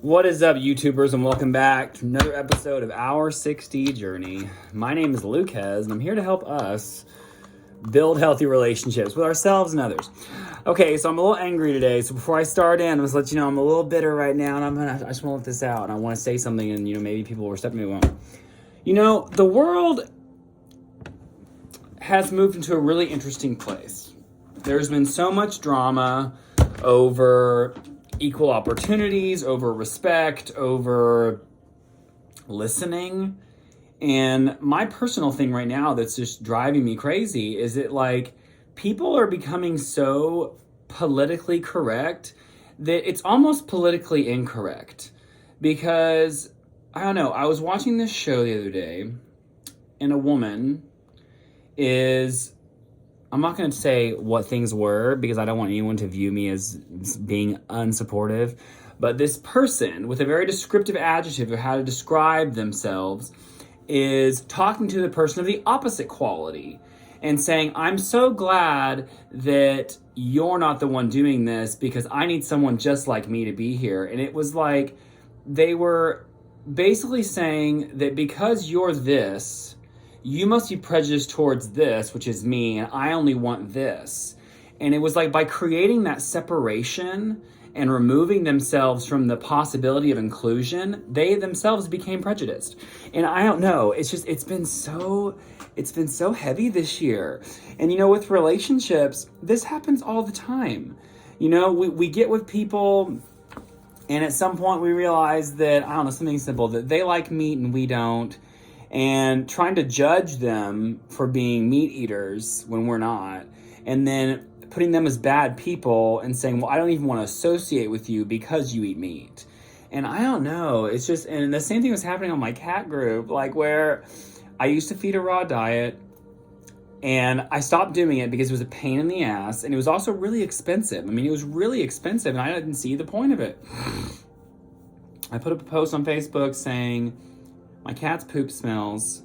What is up, YouTubers, and welcome back to another episode of Our 6D Journey. My name is Lucas, and I'm here to help us build healthy relationships with ourselves and others. Okay, so I'm a little angry today, so before I start in, I'm just let you know I'm a little bitter right now, and I just want to let this out, and I want to say something, and maybe people will respect me, won't. The world has moved into a really interesting place. There's been so much drama over equal opportunities, over respect, over listening. And my personal thing right now that's just driving me crazy is that people are becoming so politically correct that it's almost politically incorrect. Because, I don't know, I was watching this show the other day, and a woman I'm not going to say what things were because I don't want anyone to view me as being unsupportive, but this person with a very descriptive adjective of how to describe themselves is talking to the person of the opposite quality and saying, I'm so glad that you're not the one doing this because I need someone just like me to be here. And it was like they were basically saying that because you're this, you must be prejudiced towards this, which is me, and I only want this. And it was like by creating that separation and removing themselves from the possibility of inclusion, they themselves became prejudiced. And I don't know, it's been so heavy this year. And with relationships, this happens all the time. We get with people, and at some point we realize that, I don't know, something simple, that they like meat and we don't. And trying to judge them for being meat eaters when we're not, and then putting them as bad people and saying, well, I don't even want to associate with you because you eat meat. And I don't know, and the same thing was happening on my cat group, where I used to feed a raw diet, and I stopped doing it because it was a pain in the ass, and it was also really expensive. It was really expensive, and I didn't see the point of it. I put up a post on Facebook saying, my cat's poop smells.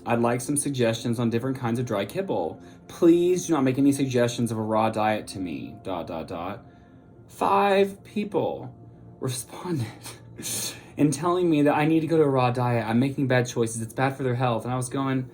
I'd like some suggestions on different kinds of dry kibble. Please do not make any suggestions of a raw diet to me, ... 5 people responded and telling me that I need to go to a raw diet. I'm making bad choices. It's bad for their health. And I was going,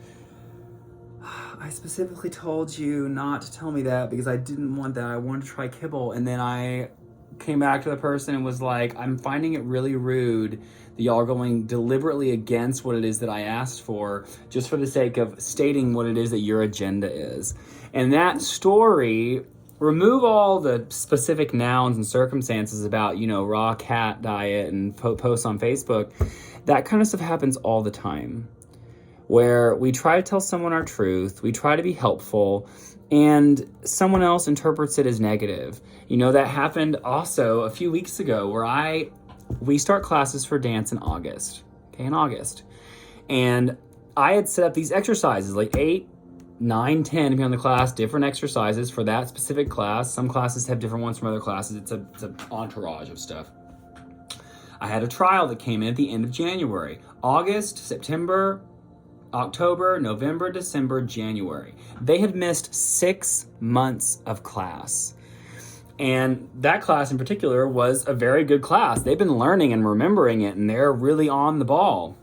I specifically told you not to tell me that because I didn't want that. I wanted to try kibble. And then I came back to the person and was like, I'm finding it really rude that y'all are going deliberately against what it is that I asked for just for the sake of stating what it is that your agenda is. And that story, remove all the specific nouns and circumstances about, raw cat diet and posts on Facebook. That kind of stuff happens all the time, where we try to tell someone our truth, we try to be helpful, and someone else interprets it as negative. That happened also a few weeks ago where we start classes for dance in August. And I had set up these exercises, 8, 9, 10, depending on the class, different exercises for that specific class. Some classes have different ones from other classes. It's an entourage of stuff. I had a trial that came in at the end of January. August, September, October, November, December, January. They had missed 6 months of class. And that class in particular was a very good class. They've been learning and remembering it, and they're really on the ball.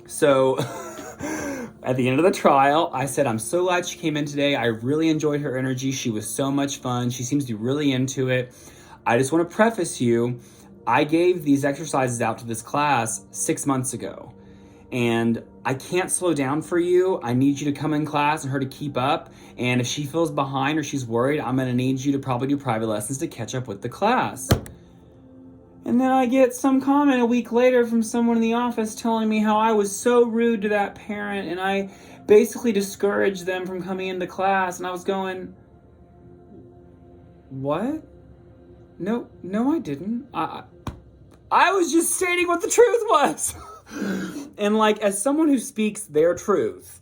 So at the end of the trial, I said, I'm so glad she came in today. I really enjoyed her energy. She was so much fun. She seems to be really into it. I just want to preface you, I gave these exercises out to this class 6 months ago. And I can't slow down for you. I need you to come in class and her to keep up. And if she feels behind or she's worried, I'm going to need you to probably do private lessons to catch up with the class. And then I get some comment a week later from someone in the office telling me how I was so rude to that parent and I basically discouraged them from coming into class. And I was going, what? No, I didn't. I was just stating what the truth was. And as someone who speaks their truth,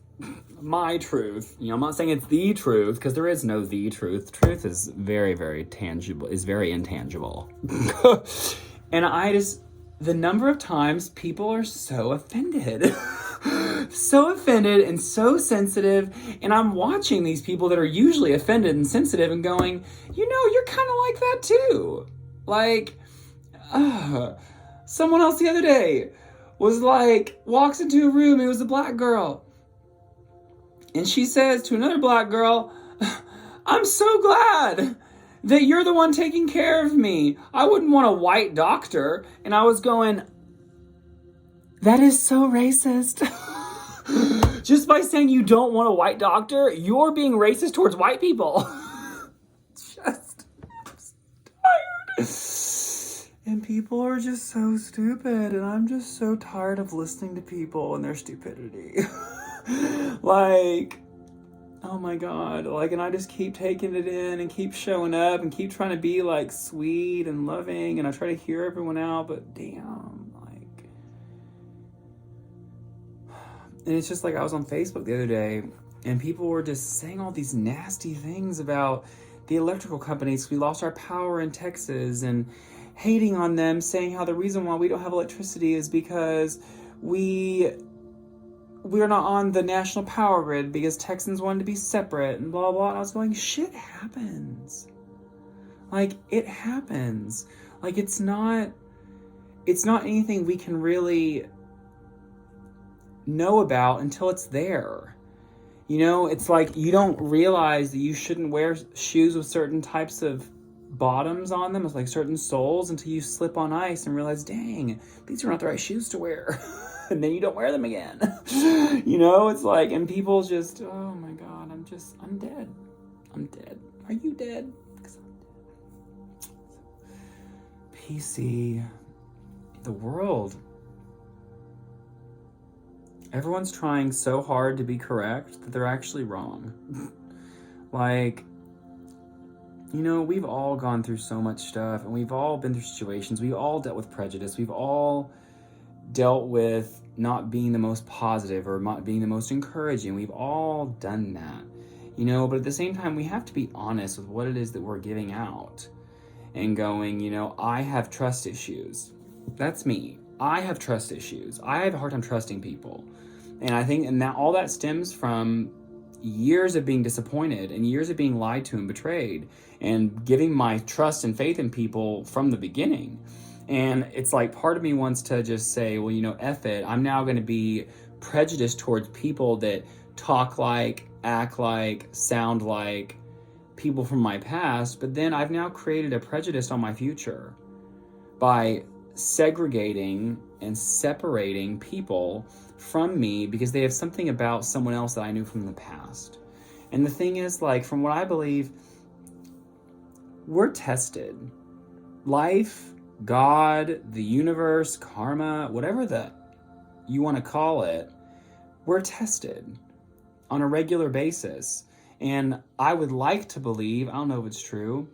my truth, I'm not saying it's the truth because there is no the truth. Truth is very, very tangible, is very intangible. And the number of times people are so offended, so offended and so sensitive. And I'm watching these people that are usually offended and sensitive and going, you're kind of like that too. Someone else the other day was like, walks into a room, it was a black girl. And she says to another black girl, I'm so glad that you're the one taking care of me. I wouldn't want a white doctor. And I was going, that is so racist. Just by saying you don't want a white doctor, you're being racist towards white people. Just tired. And people are just so stupid, and I'm just so tired of listening to people and their stupidity. Like, oh my God. Like, and I just keep taking it in and keep showing up and keep trying to be like sweet and loving, and I try to hear everyone out, but damn, like. And it's just like I was on Facebook the other day, and people were just saying all these nasty things about the electrical companies. We lost our power in Texas, and hating on them, saying how the reason why we don't have electricity is because we're not on the national power grid because Texans wanted to be separate and blah, blah. And I was going, shit happens. Like, it happens. Like, it's not anything we can really know about until it's there. You know, it's like you don't realize that you shouldn't wear shoes with certain types of bottoms on them, with like certain soles, until you slip on ice and realize, dang, these are not the right shoes to wear. And then you don't wear them again. You know, it's like, and people just, oh my God, I'm dead. I'm dead. Are you dead? Because I'm dead. PC, the world. Everyone's trying so hard to be correct that they're actually wrong. Like, you know, we've all gone through so much stuff, and we've all been through situations. We've all dealt with prejudice. We've all dealt with not being the most positive or not being the most encouraging. We've all done that, you know, but at the same time, we have to be honest with what it is that we're giving out and going, you know, I have trust issues. That's me. I have trust issues. I have a hard time trusting people. And I think, and that all that stems from years of being disappointed and years of being lied to and betrayed and giving my trust and faith in people from the beginning. And it's like part of me wants to just say, well, you know, F it. I'm now going to be prejudiced towards people that talk like, act like, sound like people from my past. But then I've now created a prejudice on my future by segregating and separating people from me because they have something about someone else that I knew from the past. And the thing is, like, from what I believe, we're tested. Life, God, the universe, karma, whatever you want to call it, we're tested on a regular basis. And I would like to believe, I don't know if it's true,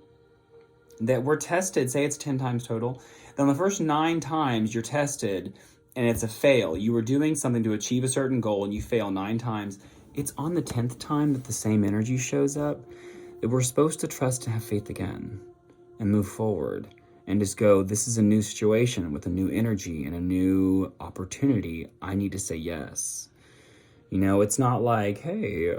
that we're tested, say it's 10 times total, then the first 9 times you're tested and it's a fail. You were doing something to achieve a certain goal and you fail 9 times. It's on the 10th time that the same energy shows up that we're supposed to trust and have faith again and move forward and just go, this is a new situation with a new energy and a new opportunity. I need to say yes. You know, it's not like, hey,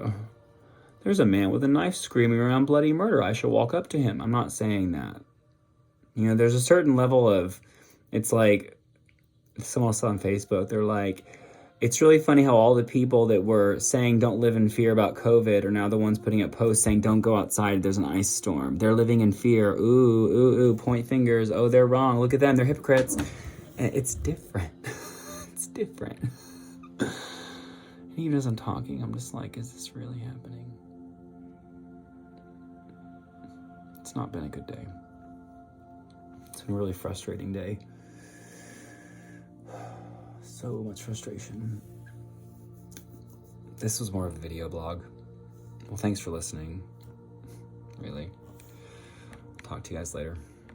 there's a man with a knife screaming around bloody murder. I shall walk up to him. I'm not saying that. You know, there's a certain level of, it's like, someone saw on Facebook, they're like, it's really funny how all the people that were saying don't live in fear about COVID are now the ones putting up posts saying don't go outside, there's an ice storm. They're living in fear. Ooh, point fingers. Oh, they're wrong. Look at them. They're hypocrites. And it's different. It's different. And even as I'm talking, I'm just like, is this really happening? It's not been a good day. It's been a really frustrating day. So much frustration. This was more of a video blog. Well, thanks for listening. Really. Talk to you guys later.